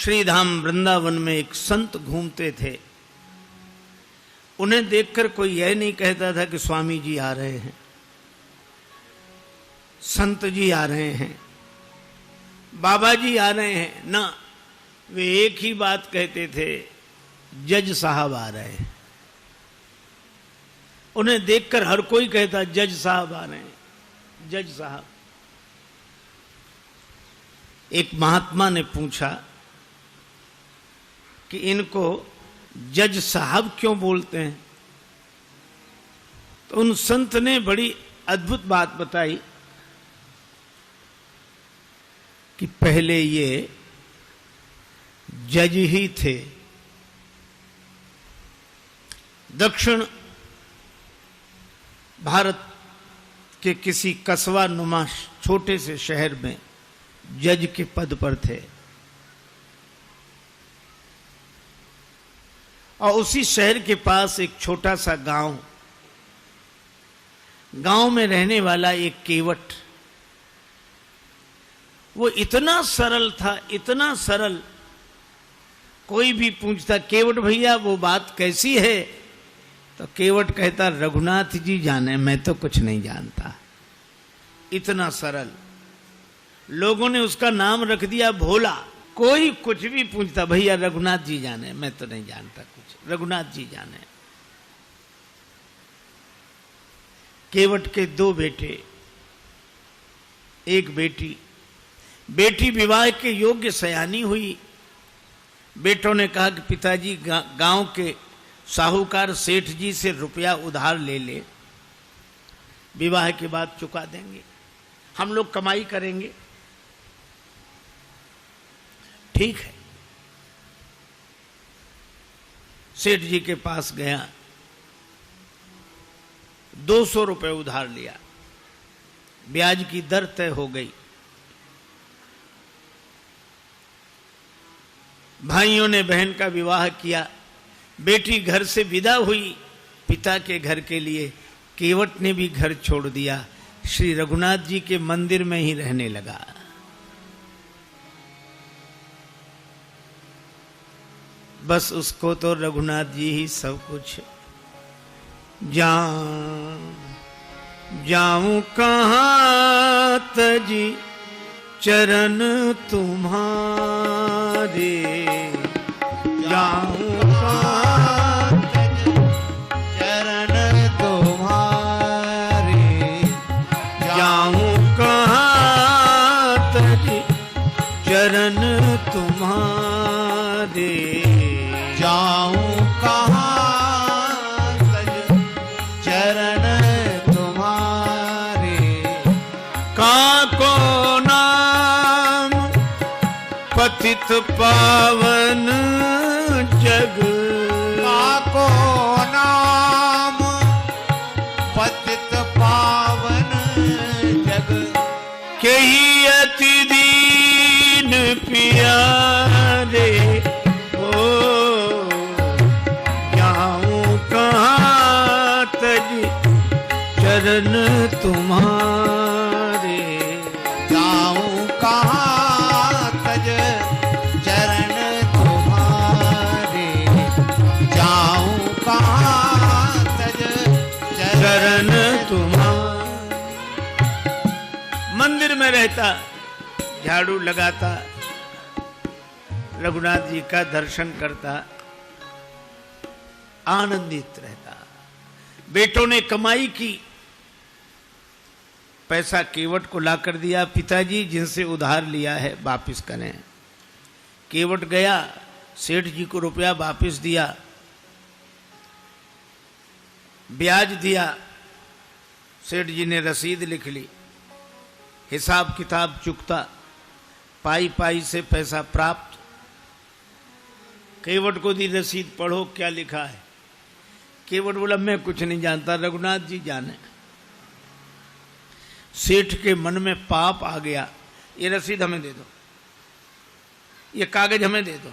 श्रीधाम वृंदावन में एक संत घूमते थे। उन्हें देखकर कोई यह नहीं कहता था कि स्वामी जी आ रहे हैं, संत जी आ रहे हैं, बाबा जी आ रहे हैं। ना, वे एक ही बात कहते थे, जज साहब आ रहे हैं। उन्हें देखकर हर कोई कहता जज साहब आ रहे हैं, जज साहब। एक महात्मा ने पूछा कि इनको जज साहब क्यों बोलते हैं? तो उन संत ने बड़ी अद्भुत बात बताई कि पहले ये जज ही थे। दक्षिण भारत के किसी कस्बा नुमा छोटे से शहर में जज के पद पर थे और उसी शहर के पास एक छोटा सा गांव में रहने वाला एक केवट, वो इतना सरल था, इतना सरल। कोई भी पूछता केवट भैया वो बात कैसी है, तो केवट कहता रघुनाथ जी जाने, मैं तो कुछ नहीं जानता। इतना सरल। लोगों ने उसका नाम रख दिया भोला। कोई कुछ भी पूछता भैया रघुनाथ जी जाने, मैं तो नहीं जानता कुछ, रघुनाथ जी जाने। केवट के 2 बेटे, एक बेटी। बेटी विवाह के योग्य सयानी हुई। बेटों ने कहा कि पिताजी गांव के साहूकार सेठ जी से रुपया उधार ले ले, विवाह के बाद चुका देंगे, हम लोग कमाई करेंगे। ठीक है। सेठ जी के पास गया, 200 रुपए उधार लिया, ब्याज की दर तय हो गई। भाइयों ने बहन का विवाह किया, बेटी घर से विदा हुई पिता के घर के लिए। केवट ने भी घर छोड़ दिया, श्री रघुनाथ जी के मंदिर में ही रहने लगा। बस उसको तो रघुनाथ जी ही सब कुछ। जाऊं कहां तजी चरण तुम्हारे, जाऊं कहां तजी चरण तुम्हारे, जाऊं कहां तजी चरण तुम्हारे, जाऊं कहां तज चरण तुम्हारे। काको नाम पतित पावन जग, काको नाम पतित पावन जग, केही अति दीन पियारे। चरण तुम्हारे, जाऊं कहां तज चरण तुम्हारे, जाऊं कहां तज चरण तुम्हारे। मंदिर में रहता, झाड़ू लगाता, रघुनाथ जी का दर्शन करता, आनंदित रहता। बेटों ने कमाई की, पैसा केवट को लाकर दिया, पिताजी जिनसे उधार लिया है वापस करें। केवट गया, सेठ जी को रुपया वापस दिया, ब्याज दिया, सेठ जी ने रसीद लिख ली, हिसाब किताब चुकता, पाई पाई से पैसा प्राप्त। केवट को दी रसीद, पढ़ो क्या लिखा है। केवट बोला मैं कुछ नहीं जानता, रघुनाथ जी जाने। सेठ के मन में पाप आ गया, ये रसीद हमें दे दो, ये कागज हमें दे दो।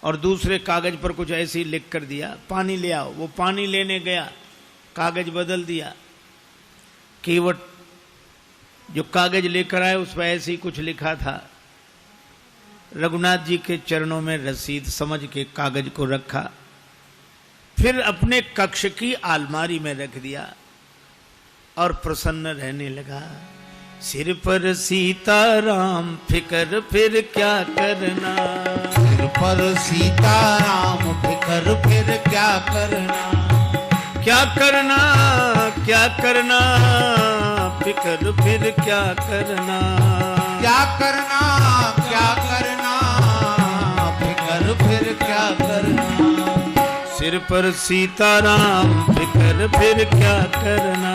और दूसरे कागज पर कुछ ऐसे ही लिख कर दिया, पानी ले आओ। वो पानी लेने गया, कागज बदल दिया। केवट जो कागज लेकर आए उस पर ऐसे ही कुछ लिखा था, रघुनाथ जी के चरणों में रसीद समझ के कागज को रखा, फिर अपने कक्ष की अलमारी में रख दिया और प्रसन्न रहने लगा। सिर पर सीताराम फिकर फिर क्या करना, सिर पर सीताराम फिकर फिर क्या करना, क्या करना क्या करना, फिकर फिर क्या करना, क्या करना क्या करना, फिकर फिर क्या करना। सिर पर सीताराम फिकर फिर क्या करना,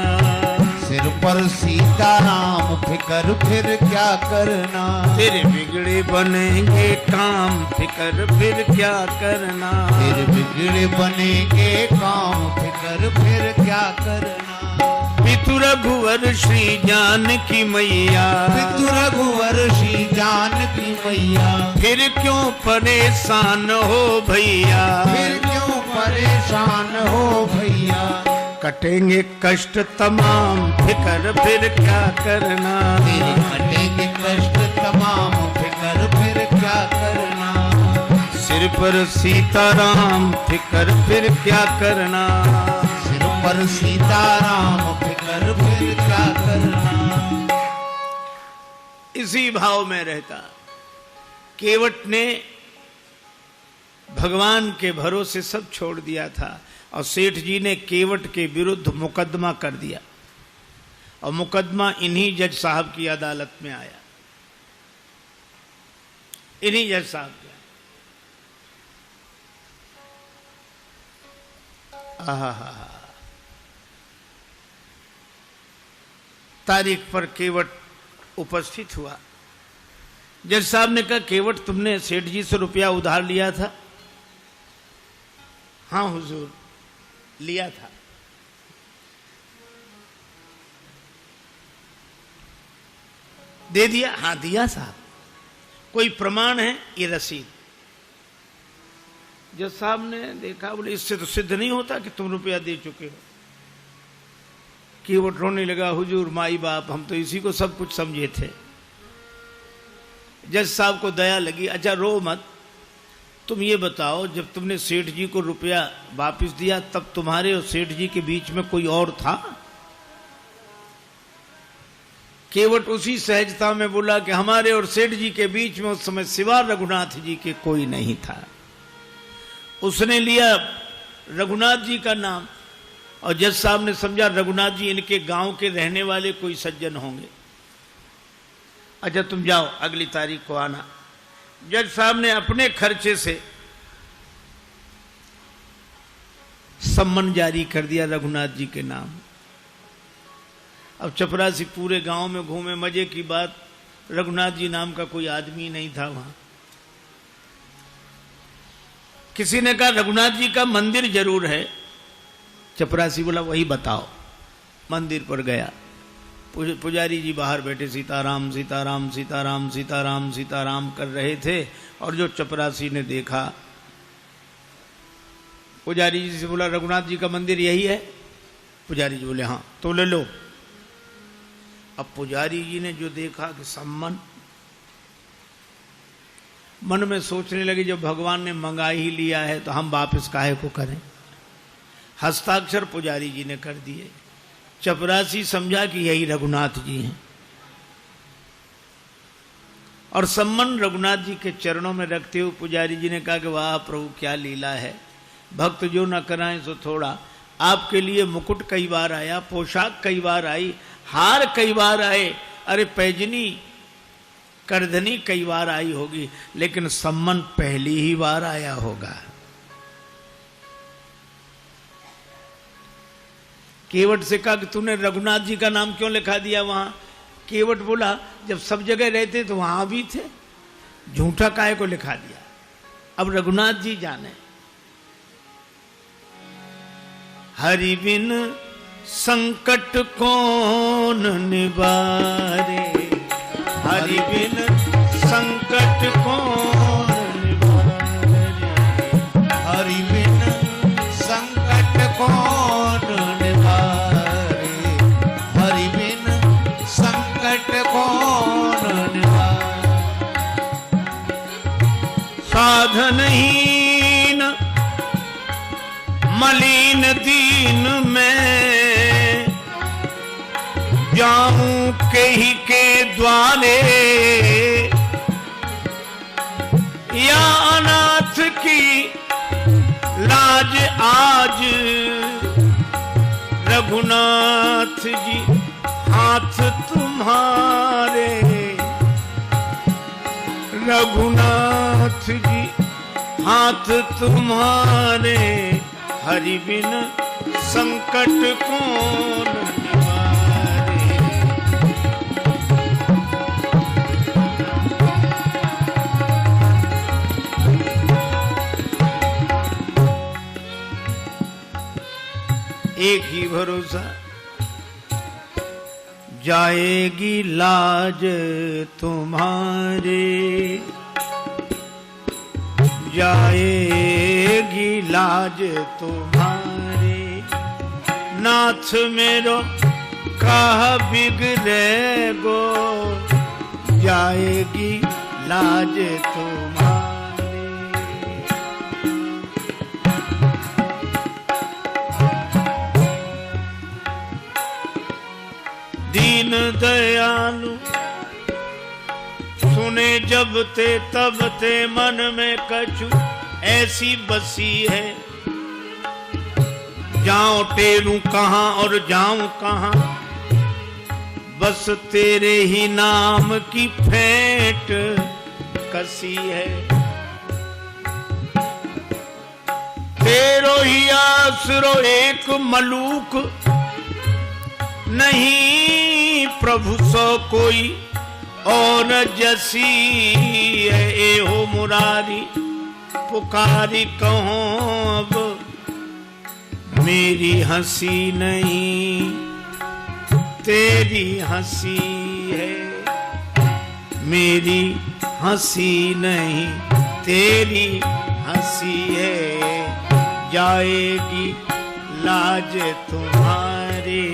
सिर पर सीताराम फिकर फिर क्या करना। तेरे बिगड़े बनेंगे काम फिकर फिर क्या करना, तेरे बिगड़े बनेंगे काम फिकर फिर क्या करना। पितु रघुवर श्री जानकी मैया, पितु रघुवर श्री जानकी मैया, फिर क्यों परेशान हो भैया, फिर क्यों परेशान हो भैया। कटेंगे कष्ट तमाम फिकर फिर क्या करना, तेरे कटेंगे कष्ट तमाम फिकर फिर क्या करना। सिर पर सीताराम फिकर फिर क्या करना, सिर पर सीताराम फिकर फिर क्या करना। इसी भाव में रहता केवट ने भगवान के भरोसे सब छोड़ दिया था और सेठ जी ने केवट के विरुद्ध मुकदमा कर दिया और मुकदमा इन्हीं जज साहब की अदालत में आया, इन्हीं जज साहब के। तारीख पर केवट उपस्थित हुआ। जज साहब ने कहा, केवट तुमने सेठ जी से रुपया उधार लिया था? हाँ हुजूर, लिया था। दे दिया? हाँ दिया साहब। कोई प्रमाण है? ये रसीद। जज साहब ने देखा, बोले इससे तो सिद्ध नहीं होता कि तुम रुपया दे चुके हो। केवट रोने लगा, हुजूर माई बाप हम तो इसी को सब कुछ समझे थे। जज साहब को दया लगी, अच्छा रो मत, तुम ये बताओ जब तुमने सेठ जी को रुपया वापस दिया तब तुम्हारे और सेठ जी के बीच में कोई और था? केवट उसी सहजता में बोला कि हमारे और सेठ जी के बीच में उस समय सिवा रघुनाथ जी के कोई नहीं था। उसने लिया रघुनाथ जी का नाम और जज साहब ने समझा रघुनाथ जी इनके गांव के रहने वाले कोई सज्जन होंगे। अच्छा तुम जाओ, अगली तारीख को आना। जज साहब ने अपने खर्चे से सम्मन जारी कर दिया रघुनाथ जी के नाम। अब चपरासी पूरे गांव में घूमे, मजे की बात रघुनाथ जी नाम का कोई आदमी नहीं था वहां। किसी ने कहा रघुनाथ जी का मंदिर जरूर है। चपरासी बोला वही बताओ। मंदिर पर गया, पुजारी जी बाहर बैठे सीताराम सीताराम सीताराम सीताराम सीताराम कर रहे थे और जो चपरासी ने देखा, पुजारी जी से बोला रघुनाथ जी का मंदिर यही है? पुजारी जी बोले हाँ। तो ले लो। अब पुजारी जी ने जो देखा कि सम्मन, मन में सोचने लगे जब भगवान ने मंगा ही लिया है तो हम वापस काहे को करें। हस्ताक्षर पुजारी जी ने कर दिए। चपरासी समझा कि यही रघुनाथ जी हैं और सम्मन रघुनाथ जी के चरणों में रखते हुए पुजारी जी ने कहा कि वाह प्रभु क्या लीला है, भक्त जो न कराएं सो थोड़ा। आपके लिए मुकुट कई बार आया, पोशाक कई बार आई, हार कई बार आए, अरे पैजनी करधनी कई बार आई होगी, लेकिन सम्मन पहली ही बार आया होगा। केवट से कहा कि तूने रघुनाथ जी का नाम क्यों लिखा दिया वहां? केवट बोला जब सब जगह रहते तो वहां भी थे, झूठा काहे को लिखा दिया। अब रघुनाथ जी जाने। हरि बिन संकट कौन निवारे, हरि बिन संकट कौन निवारे, हरि बिन संकट कौन निवारे, हरि बिन संकट कौन निवारे। साधनहीन मलिन दीन में जाऊं केहि के द्वारे या अनाथ की लाज आज रघुनाथ जी हाथ तुम्हारे रघुनाथ जी हाथ तुम्हारे हरि बिन संकट कौन निवारे। एक ही भरोसा जाएगी लाज तुम्हारे जाएगी लाज तुम्हारे नाथ मेरो कहा बिगड़े गो जाएगी लाज तुम्हारे। दीन दयालु सुने जब ते तब ते मन में कछु ऐसी बसी है जाऊं टेरूं कहां और जाऊं कहां बस तेरे ही नाम की फेंट कसी है। तेरो ही आसरो एक मलूक नहीं प्रभु सो कोई और जसी है ए हो मुरारी पुकारी कहो अब मेरी हंसी नहीं तेरी हंसी है मेरी हंसी नहीं तेरी हंसी है जाएगी लाज तुम्हारी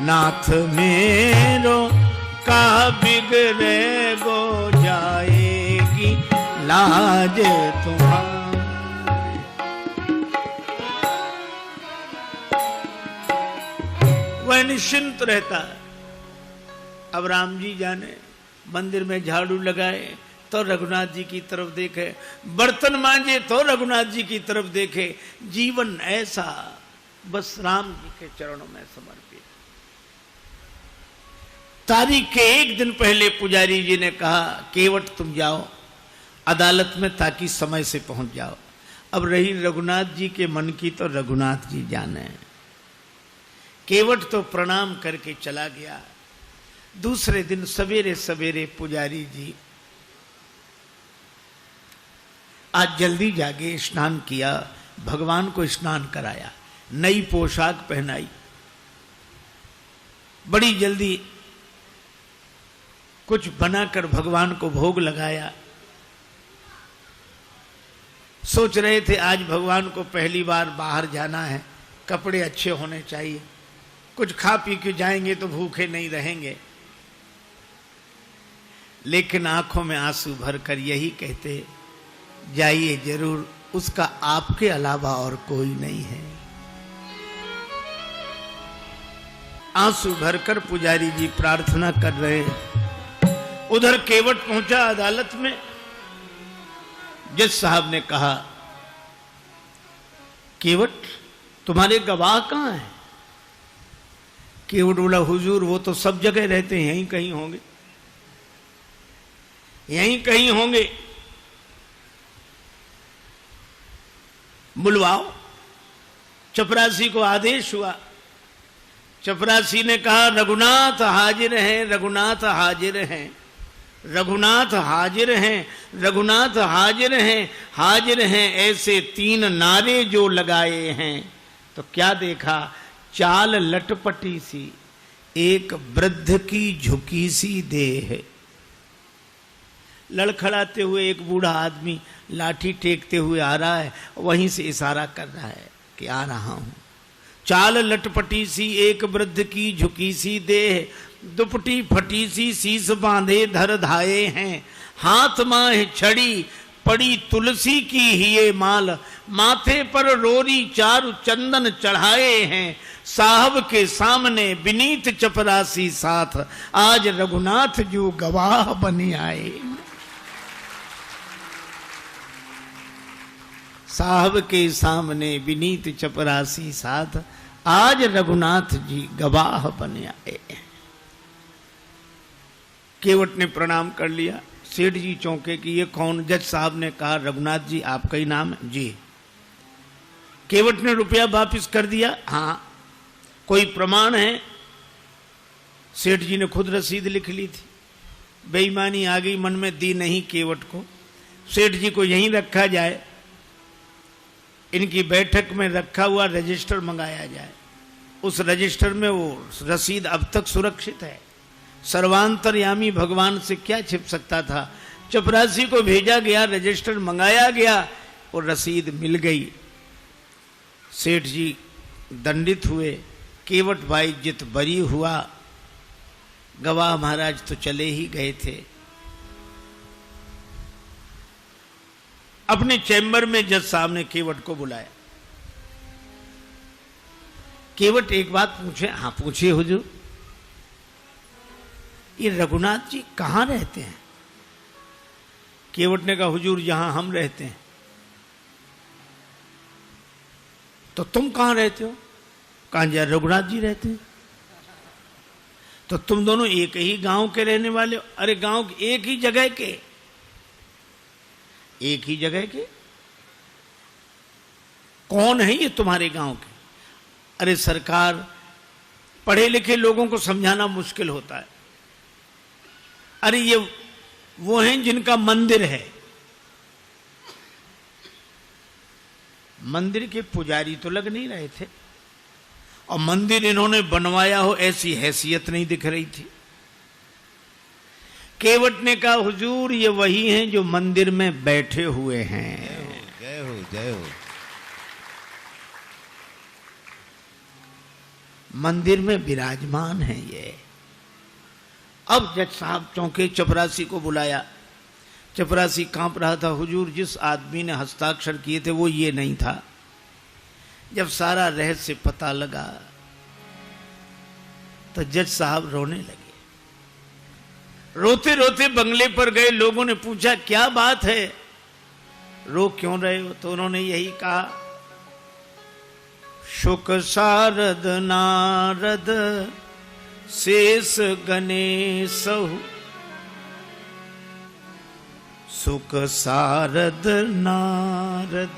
नाथ मेरो का बिगड़े गो जाएगी लाज तुम्हारी। वह निश्चिंत रहता है। अब राम जी जाने मंदिर में झाड़ू लगाए तो रघुनाथ जी की तरफ देखे बर्तन मांजे तो रघुनाथ जी की तरफ देखे जीवन ऐसा बस राम जी के चरणों में समर्पित। तारीख के एक दिन पहले पुजारी जी ने कहा केवट तुम जाओ अदालत में ताकि समय से पहुंच जाओ। अब रही रघुनाथ जी के मन की तो रघुनाथ जी जाने। केवट तो प्रणाम करके चला गया। दूसरे दिन सवेरे सवेरे पुजारी जी आज जल्दी जागे स्नान किया भगवान को स्नान कराया नई पोशाक पहनाई बड़ी जल्दी कुछ बनाकर भगवान को भोग लगाया। सोच रहे थे आज भगवान को पहली बार बाहर जाना है कपड़े अच्छे होने चाहिए कुछ खा पी के जाएंगे तो भूखे नहीं रहेंगे। लेकिन आंखों में आंसू भरकर यही कहते जाइए जरूर उसका आपके अलावा और कोई नहीं है। आंसू भरकर पुजारी जी प्रार्थना कर रहे हैं। उधर केवट पहुंचा अदालत में। जज साहब ने कहा केवट तुम्हारे गवाह कहां हैं? केवट बोला हुजूर वो तो सब जगह रहते हैं यहीं कहीं होंगे यहीं कहीं होंगे। बुलवाओ। चपरासी को आदेश हुआ। चपरासी ने कहा रघुनाथ हाजिर हैं रघुनाथ हाजिर हैं रघुनाथ हाजिर हैं रघुनाथ हाजिर हैं ऐसे 3 नारे जो लगाए हैं तो क्या देखा चाल लटपटी सी एक वृद्ध की झुकी सी देह। लड़खड़ाते हुए एक बूढ़ा आदमी लाठी टेकते हुए आ रहा है वहीं से इशारा कर रहा है कि आ रहा हूं। चाल लटपटी सी एक वृद्ध की झुकी सी देह दुपटी फटी सी शीस बांधे धर धाये हैं हाथ माह छड़ी पड़ी तुलसी की ही ये माल, माथे पर रोरी चारु चंदन चढ़ाए हैं, साहब के सामने विनीत चपरासी साथ, आज रघुनाथ जो गवाह बनी आए। साहब के सामने विनीत चपरासी साथ, आज रघुनाथ जी गवाह बने आए। केवट ने प्रणाम कर लिया। सेठ जी चौंके कि ये कौन? जज साहब ने कहा रघुनाथ जी आपका ही नाम है? जी। केवट ने रुपया वापस कर दिया। हाँ। कोई प्रमाण है? सेठ जी ने खुद रसीद लिख ली थी। बेईमानी आ गई मन में, दी नहीं केवट को। सेठ जी को यहीं रखा जाए, इनकी बैठक में रखा हुआ रजिस्टर मंगाया जाए। उस रजिस्टर में वो रसीद अब तक सुरक्षित है। सर्वांतरयामी भगवान से क्या छिप सकता था? चपरासी को भेजा गया, रजिस्टर मंगाया गया और रसीद मिल गई। सेठ जी दंडित हुए, केवट भाई जित बरी हुआ। गवाह महाराज तो चले ही गए थे। अपने चैम्बर में जज साहब ने केवट को बुलाया। केवट एक बात पूछे। हाँ पूछिए हुजूर। ये रघुनाथ जी कहां रहते हैं? केवट ने कहा हुजूर यहां हम रहते हैं। तो तुम कहां रहते हो? कहां जा रघुनाथ जी रहते हैं। तो तुम दोनों एक ही गांव के रहने वाले हो? अरे गांव एक ही जगह के। एक ही जगह के? कौन है ये तुम्हारे गांव के? अरे सरकार, पढ़े लिखे लोगों को समझाना मुश्किल होता है। अरे ये वो हैं जिनका मंदिर है। मंदिर के पुजारी तो लग नहीं रहे थे, और मंदिर इन्होंने बनवाया हो ऐसी हैसियत नहीं दिख रही थी। केवट ने कहा हुजूर ये वही हैं जो मंदिर में बैठे हुए हैं। जय हो जय हो। मंदिर में विराजमान है ये। अब जज साहब चौंके, चपरासी को बुलाया। चपरासी कांप रहा था। हुजूर जिस आदमी ने हस्ताक्षर किए थे वो ये नहीं था। जब सारा रहस्य पता लगा तो जज साहब रोने लगे। रोते रोते बंगले पर गए। लोगों ने पूछा क्या बात है, रो क्यों रहे हो? तो उन्होंने यही कहा, शुक सारद नारद शेष गणेशहु, सुख सारद नारद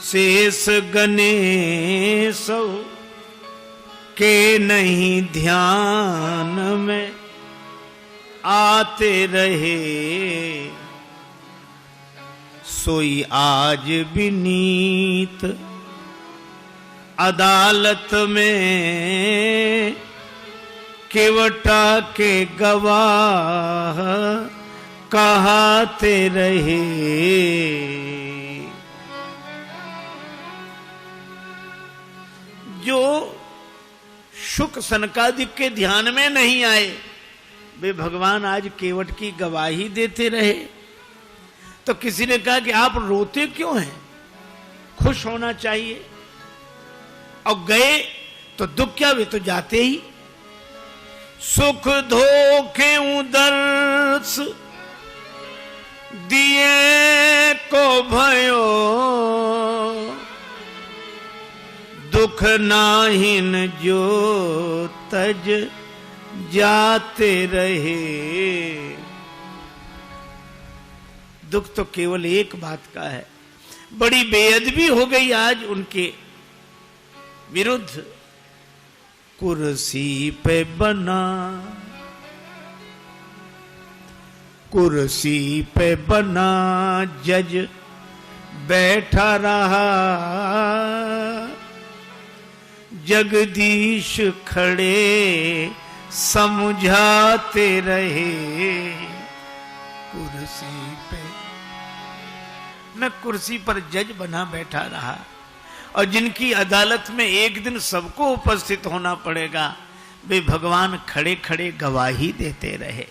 शेष गणेशहु, के नहीं ध्यान में आते रहे, सोई आज विनीत अदालत में, केवटा के गवाह कहाते रहे। जो शुक सनकादिक के ध्यान में नहीं आए वे भगवान आज केवट की गवाही देते रहे। तो किसी ने कहा कि आप रोते क्यों हैं, खुश होना चाहिए। और गए तो दुख क्या, वे तो जाते ही। सुख धोखे उदर्श दिए को भयो, दुख नाहिन जो तज जाते रहे। दुख तो केवल एक बात का है, बड़ी बेअदबी हो गई आज उनके विरुद्ध। कुर्सी पे बना, कुर्सी पे बना जज बैठा रहा, जगदीश खड़े समझाते रहे। कुर्सी पे, मैं कुर्सी पर जज बना बैठा रहा, और जिनकी अदालत में एक दिन सबको उपस्थित होना पड़ेगा वे भगवान खड़े खड़े गवाही देते रहे।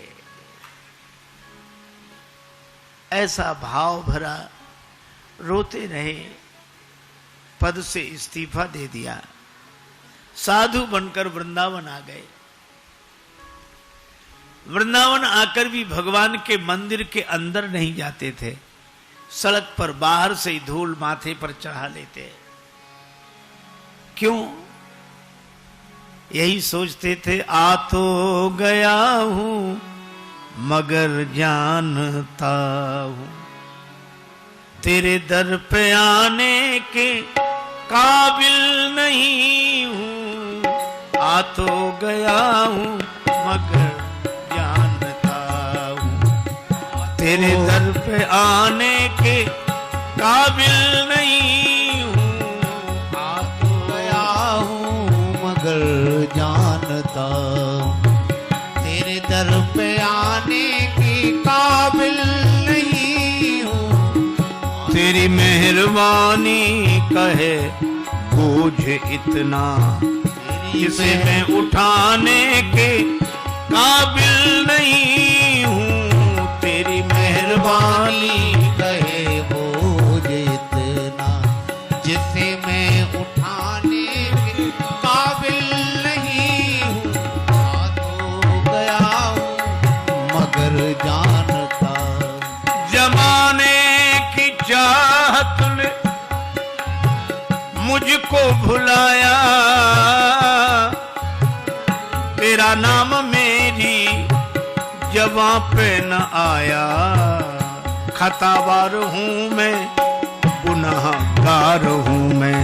ऐसा भाव भरा रोते रहे, पद से इस्तीफा दे दिया, साधु बनकर वृंदावन आ गए। वृंदावन आकर भी भगवान के मंदिर के अंदर नहीं जाते थे, सड़क पर बाहर से ही धूल माथे पर चढ़ा लेते। क्यों? यही सोचते थे, आ तो गया हूं मगर जानता हूं तेरे दर पे आने के काबिल नहीं हूं। आ तो गया हूं मगर जानता हूं तेरे दर पे आने के काबिल नहीं हूं। आ तो गया हूं मगर जानता तेरे दर पे आने के काबिल नहीं हूं। तेरी मेहरबानी कहे बोझ इतना जिसे मैं उठाने के काबिल नहीं हूं। तेरी मेहरबानी कहे बोझ इतना जिसे मैं उठाने के काबिल नहीं हूं। आ तो गया हूं मगर जानता जमाने की चाहत ने मुझको भुलाया, तेरा नाम मेरी जबां पे न आया। खतावार हूं मैं, गुनाहगार हूं मैं,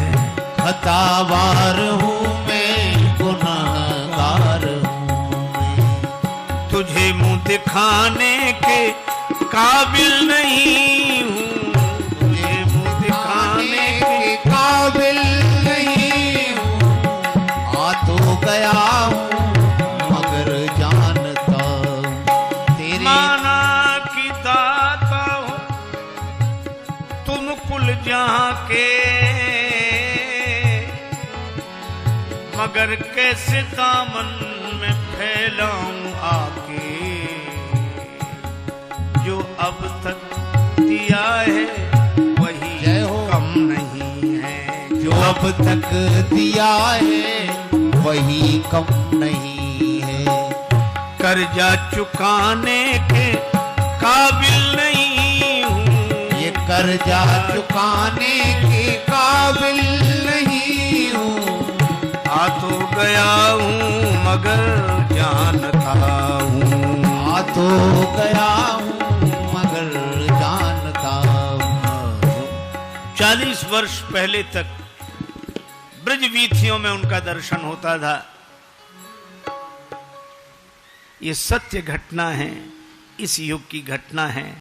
खतावार हूं मैं, गुनाहगार हूं मैं। तुझे मुंह दिखाने के काबिल नहीं हूं। तुझे मुंह दिखाने के काबिल नहीं हूं। आ तो गया हूं मगर जानता तेरी माना की दाता हो तुम कुल जहां के, मगर कैसे दामन में फैलाऊं आके। जो अब तक दिया है वही जय हो। कम नहीं है। जो अब तक दिया है वही कम नहीं है। कर्जा चुकाने के काबिल नहीं हूं। ये कर्जा चुकाने के काबिल नहीं हूं। आ तो गया हूं मगर जानता हूं। आ तो गया हूं मगर जानता हूं। 40 वर्ष पहले तक ब्रज वीथियों में उनका दर्शन होता था। ये सत्य घटना है, इस युग की घटना है।